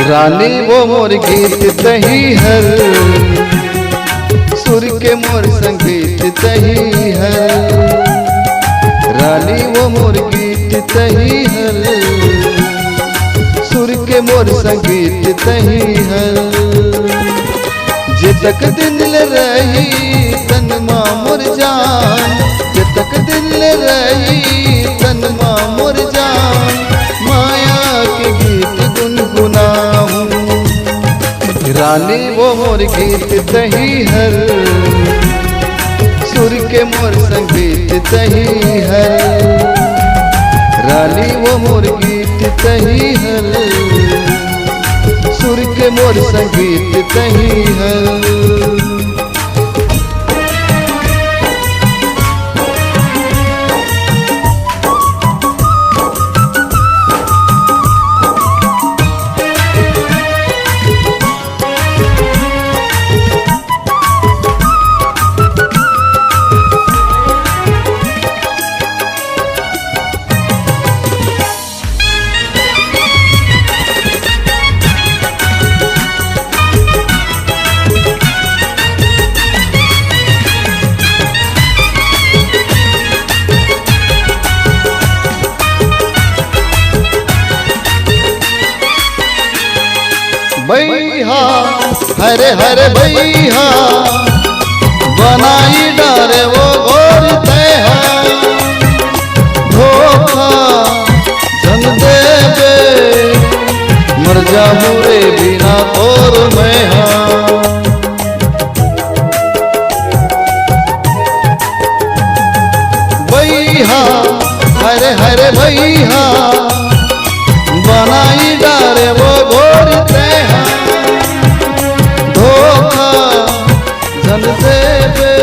रानी वो मोर गीत तही हर, सुर के मोर संगीत तही हर। रानी वो मोर गीत तही हर, सुर के मोर संगीत तही हर। जे तक दिल रही तन मां मोर जान, जे तक दिल रही तन मां मोर जान, माया के गीत गुनगुनाऊं। रानी वो मोर गीत तही हर, सुर के मोर संगीत तही हर। रानी वो मोर गीत तही हर, सुर के मोर संगीत तही हर। भैया हरे हरे भैया बनाई डारे वो गोर तैहा, धोखा जन देवे मर जाऊं रे बिना तोर मैं हाँ। भैया हरे हरे भैया बनाई डारे वो गोर तैहा, धोखा जन देवे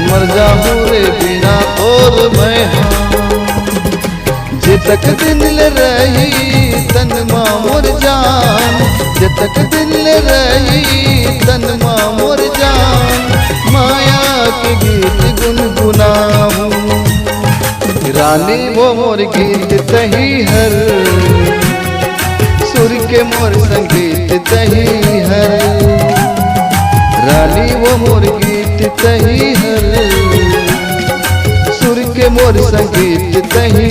मर जाऊं रे बिना और मैं हाँ। जे तक दिल रही तन मां मोर जान, जे तक दिल रही तन मां मोर जान, माया के गीत गुनगुनाऊं। रानी वो मोर गीत तही हर, सुर के मोर संगीत तही हर। रानी वो मोर गीत तही हर, सुर के मोर संगीत तही